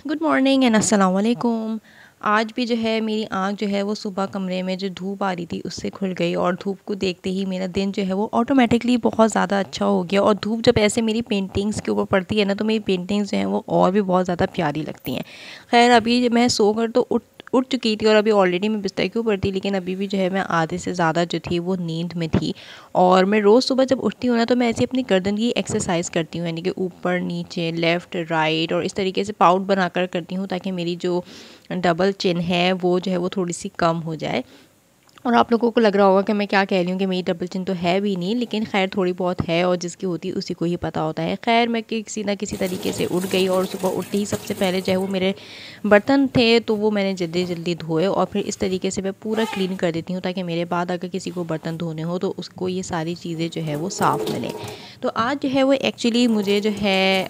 Good morning and अस्सलाम वालेकुम। आज भी जो है मेरी आँख जो है वो सुबह कमरे में जो धूप आ रही थी उससे खुल गई और धूप को देखते ही मेरा दिन जो है वो ऑटोमेटिकली बहुत ज़्यादा अच्छा हो गया। और धूप जब ऐसे मेरी पेंटिंग्स के ऊपर पड़ती है ना तो मेरी पेंटिंग्स जो हैं वो और भी बहुत ज़्यादा प्यारी लगती हैं। खैर अभी मैं सोकर तो उठ चुकी थी और अभी ऑलरेडी मैं बिस्तर के ऊपर थी, लेकिन अभी भी जो है मैं आधे से ज़्यादा जो थी वो नींद में थी। और मैं रोज़ सुबह जब उठती हूँ ना तो मैं ऐसे अपनी गर्दन की एक्सरसाइज करती हूँ, यानी कि ऊपर नीचे लेफ़्ट राइट और इस तरीके से पाउट बनाकर करती हूँ ताकि मेरी जो डबल चिन है वो जो है वो थोड़ी सी कम हो जाए। और आप लोगों को लग रहा होगा कि मैं क्या कह रही हूँ कि मेरी डबल चिन तो है भी नहीं, लेकिन खैर थोड़ी बहुत है और जिसकी होती है उसी को ही पता होता है। खैर मैं किसी ना किसी तरीके से उठ गई और सुबह उठते ही सबसे पहले जो है वो मेरे बर्तन थे तो वो मैंने जल्दी जल्दी धोए और फिर इस तरीके से मैं पूरा क्लीन कर देती हूँ ताकि मेरे बाद अगर किसी को बर्तन धोने हो तो उसको ये सारी चीज़ें जो है वो साफ़ मिलें। तो आज जो है वो एक्चुअली मुझे जो है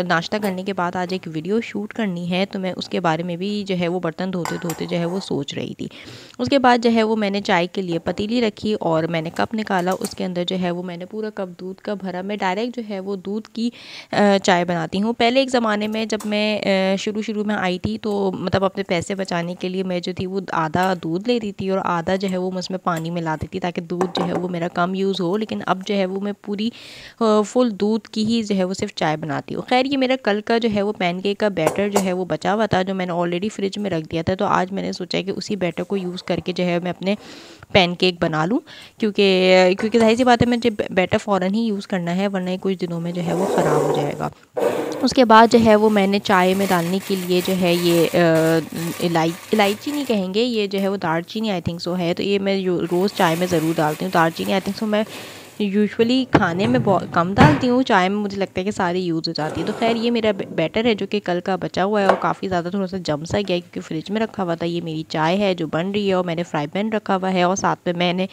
नाश्ता करने के बाद आज एक वीडियो शूट करनी है, तो मैं उसके बारे में भी जो है वो बर्तन धोते धोते जो है वो सोच रही थी। उसके बाद जो है वो मैंने चाय के लिए पतीली रखी और मैंने कप निकाला, उसके अंदर जो है वो मैंने पूरा कप दूध का भरा। मैं डायरेक्ट जो है वो दूध की चाय बनाती हूँ। पहले एक ज़माने में जब मैं शुरू में आई थी तो मतलब अपने पैसे बचाने के लिए मैं जो थी वो आधा दूध ले रही थी और आधा जो है वो मैं उसमें पानी मिला देती ताकि दूध जो है वो मेरा कम यूज़ हो। लेकिन अब जो है वो मैं पूरी फुल दूध की ही जो है वो सिर्फ चाय बनाती हूँ। खैर ये मेरा कल का जो है वो पैनकेक का बैटर जो है वो बचा हुआ था, जो मैंने ऑलरेडी फ्रिज में रख दिया था। तो आज मैंने सोचा कि उसी बैटर को यूज़ करके जो है मैं अपने पैनकेक बना लूँ, क्योंकि जाहिर सी बात है मुझे बैटर फ़ौरन ही यूज़ करना है, वरना कुछ दिनों में जो है वो ख़राब हो जाएगा। उसके बाद जो है वो मैंने चाय में डालने के लिए जो है ये इलायची नहीं कहेंगे, ये जो है वो दालचीनी आई थिंक सो है। तो ये मैं रोज़ चाय में ज़रूर डालती हूँ दालचीनी। आई थिंक सो मैं यूजुअली खाने में बहुत कम डालती हूँ, चाय में मुझे लगता है कि सारी यूज़ हो जाती है। तो खैर ये मेरा बैटर है जो कि कल का बचा हुआ है और काफ़ी ज़्यादा थोड़ा सा जम सा गया क्योंकि फ्रिज में रखा हुआ था। ये मेरी चाय है जो बन रही है और मैंने फ्राई पैन रखा हुआ है और साथ में मैंने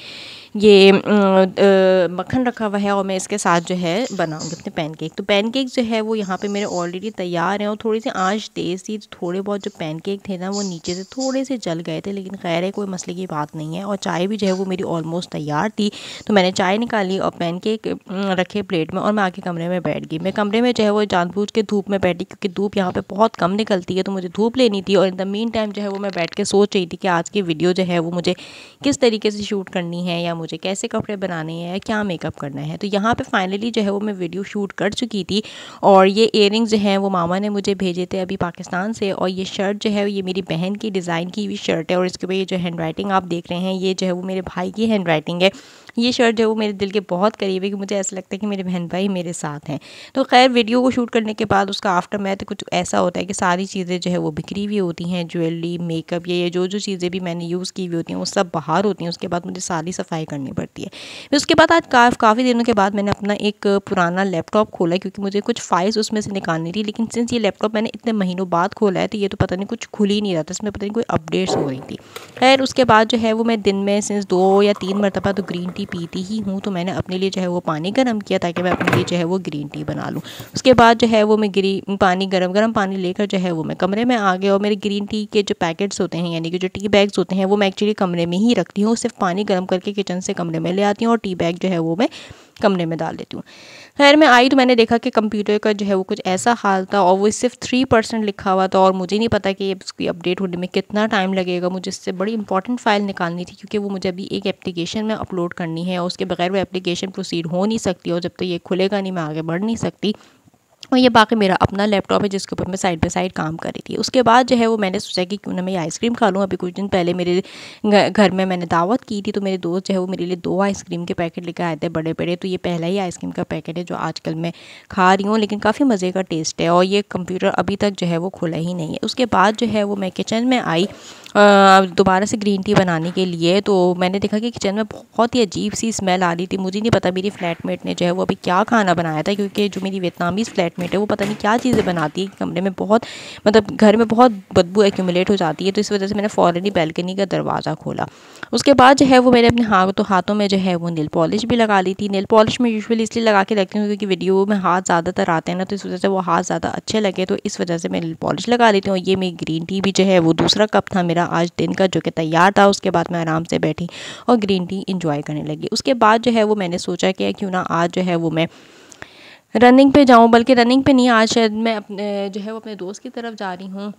ये मक्खन रखा हुआ है और मैं इसके साथ जो है बनाऊंगी अपने पैनकेक। तो पैनकेक जो है वो यहाँ पे मेरे ऑलरेडी तैयार हैं और थोड़ी सी आंच तेज़ थी, तो थोड़े बहुत जो पैनकेक थे ना वो नीचे से थोड़े से जल गए थे, लेकिन खैर है कोई मसले की बात नहीं है। और चाय भी जो है वो मेरी ऑलमोस्ट तैयार थी, तो मैंने चाय निकाली और पैनकेक रखे प्लेट में और मैं आके कमरे में बैठ गई। मैं कमरे में जो है वो जानबूझ के धूप में बैठी क्योंकि धूप यहाँ पे बहुत कम निकलती है, तो मुझे धूप लेनी थी। और इन द मीन टाइम जो है वो मैं बैठ के सोच रही थी कि आज की वीडियो जो है वो मुझे किस तरीके से शूट करनी है या मुझे कैसे कपड़े बनाने हैं या क्या मेकअप करना है। तो यहाँ पे फाइनली जो है वो मैं वीडियो शूट कर चुकी थी। और ये इयररिंग्स जो हैं वो मामा ने मुझे भेजे थे अभी पाकिस्तान से। और ये शर्ट जो है ये मेरी बहन की डिज़ाइन की हुई शर्ट है और इसके ऊपर ये जो हैंड राइटिंग आप देख रहे हैं ये जो है वो मेरे भाई की हैंड राइटिंग है। ये शर्ट जो है वो मेरे दिल के बहुत करीब है कि मुझे ऐसा लगता है कि मेरे बहन भाई मेरे साथ हैं। तो खैर वीडियो को शूट करने के बाद उसका आफ्टर मैथ कुछ ऐसा होता है कि सारी चीज़ें जो है वो बिखरी हुई होती हैं, ज्वेलरी मेकअप ये जो चीज़ें भी मैंने यूज़ की हुई होती हैं वो सब बाहर होती हैं। उसके बाद मुझे सारी सफाई करनी पड़ती है। फिर उसके बाद आज काफ़ी दिनों के बाद मैंने अपना एक पुराना लैपटॉप खोला क्योंकि मुझे कुछ फाइल्स उसमें से निकालनी थी। लेकिन सिंस ये लैपटॉप मैंने इतने महीनों बाद खोला है तो ये तो पता नहीं कुछ खुल ही नहीं रहा था, इसमें पता नहीं कोई अपडेट्स हो रही थी। खैर उसके बाद जो है वो मैं दिन में सिंस 2 या 3 मरतबा तो ग्रीन टी पीती ही हूँ, तो मैंने अपने लिए जो है वो पानी गर्म किया ताकि मैं अपने लिए जो है वो ग्रीन टी बना लूँ। उसके बाद जो है वो मैं गर्म पानी लेकर जो है वो मैं कमरे में आ गया और मेरे ग्रीन टी के जो पैकेट्स होते हैं यानी कि जो टी बैग्स होते हैं वो मैं एक्चुअली कमरे में ही रखती हूँ। सिर्फ पानी गर्म करके किचन से कमरे में ले आती हूँ और टी बैग जो है वो मैं कमरे में डाल देती हूँ। खैर मैं आई तो मैंने देखा कि कंप्यूटर का जो है वो कुछ ऐसा हाल था और वो सिर्फ 3% लिखा हुआ था और मुझे नहीं पता कि इसकी अपडेट होने में कितना टाइम लगेगा। मुझे इससे बड़ी इंपॉर्टेंट फ़ाइल निकालनी थी क्योंकि वो मुझे अभी एक एप्लीकेशन में अपलोड करनी है और उसके बगैर वो एप्लीकेशन प्रोसीड हो नहीं सकती और जब तक ये खुलेगा नहीं मैं आगे बढ़ नहीं सकती। और ये बाकी मेरा अपना लैपटॉप है जिसके ऊपर मैं साइड बाय साइड काम कर रही थी। उसके बाद जो है वो मैंने सोचा कि क्यों ना मैं आइसक्रीम खा लूँ। अभी कुछ दिन पहले मेरे घर में मैंने दावत की थी तो मेरे दोस्त जो है वो मेरे लिए 2 आइसक्रीम के पैकेट लेकर आए थे बड़े बड़े। तो ये पहला ही आइसक्रीम का पैकेट है जो आजकल मैं खा रही हूँ, लेकिन काफ़ी मज़े का टेस्ट है और ये कंप्यूटर अभी तक जो है वो खुला ही नहीं है। उसके बाद जो है वो मैं किचन में आई दोबारा से ग्रीन टी बनाने के लिए, तो मैंने देखा कि किचन में बहुत ही अजीब सी स्मेल आ रही थी। मुझे नहीं पता मेरी फ्लैटमेट ने जो है वो अभी क्या खाना बनाया था, क्योंकि जो मेरी वियतनामीज़ फ्लैटमेट है वो पता नहीं क्या चीज़ें बनाती है। कमरे में बहुत मतलब घर में बहुत बदबू एक्यूमुलेट हो जाती है, तो इस वजह से मैंने फ़ौरन ही बैल्कनी का दरवाज़ा खोला। उसके बाद जो है वो मैंने अपने हाथों में जो है वो नेल पॉलिश भी लगा ली थी। नेल पॉलिश मैं यूजुअली इसलिए लगा के रखती हूँ क्योंकि वीडियो में हाथ ज़्यादातर आते हैं ना, तो इस वजह से वो हाथ ज़्यादा अच्छे लगे, तो इस वजह से मैं नेल पॉलिश लगा लेती हूँ। ये मेरी ग्रीन टी भी जो है वो दूसरा कप था मेरा आज दिन का जो कि तैयार था। उसके बाद मैं आराम से बैठी और ग्रीन टी इंजॉय करने लगी। उसके बाद जो है वो मैंने सोचा कि क्यों ना आज जो है वो मैं रनिंग पे जाऊँ, बल्कि रनिंग पे नहीं, आज शायद मैं अपने जो है वो अपने दोस्त की तरफ जा रही हूँ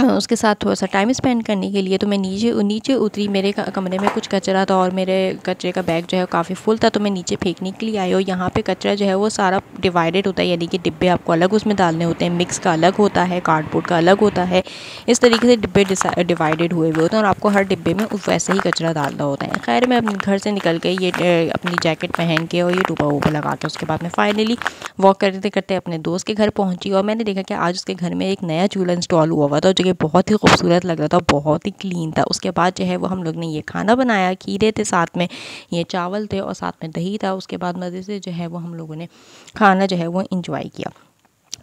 उसके साथ थोड़ा सा टाइम स्पेंड करने के लिए। तो मैं नीचे नीचे उतरी, मेरे कमरे में कुछ कचरा था और मेरे कचरे का बैग जो है काफ़ी फुल था, तो मैं नीचे फेंकने के लिए आई। और यहाँ पे कचरा जो है वो सारा डिवाइडेड होता है, यानी कि डिब्बे आपको अलग उसमें डालने होते हैं, मिक्स का अलग होता है, कार्डबोर्ड का अलग होता है। इस तरीके से डिब्बे डिवाइडेड हुए हुए होते हैं और आपको हर डिब्बे में वैसे ही कचरा डालना होता है। खैर मैं अपने घर से निकल के ये अपनी जैकेट पहन के और ये टूपा वूपा लगा के उसके बाद मैं फाइनली वॉक करते करते अपने दोस्त के घर पहुंची। और मैंने देखा कि आज उसके घर में एक नया चूल्हा इंस्टॉल हुआ था, जो कि बहुत ही खूबसूरत लग रहा था, बहुत ही क्लीन था। उसके बाद जो है वो हम लोग ने ये खाना बनाया, खीरे थे साथ में, ये चावल थे और साथ में दही था। उसके बाद मज़े से जो है वो हम लोगों ने खाना जो है वो इंजॉय किया।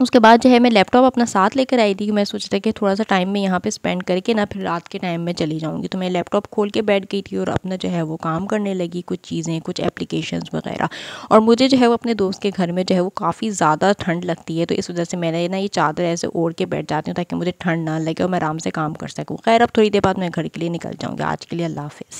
उसके बाद जो है मैं लैपटॉप अपना साथ लेकर आई थी कि मैं सोच रहा कि थोड़ा सा टाइम मैं यहाँ पे स्पेंड करके ना फिर रात के टाइम में चली जाऊँगी। तो मैं लैपटॉप खोल के बैठ गई थी और अपना जो है वो काम करने लगी, कुछ चीज़ें, कुछ एप्लीकेशंस वगैरह। और मुझे जो है वो अपने दोस्त के घर में जो है वो काफ़ी ज़्यादा ठंड लगती है, तो इस वजह से मैंने ना ये चादर ऐसे ओढ़ के बैठ जाती हूँ ताकि मुझे ठंड ना लगे और मैं आराम से काम कर सकूँ। खैर अब थोड़ी देर बाद मैं घर के लिए निकल जाऊँगी। आज के लिए अल्लाह हाफ़िज़।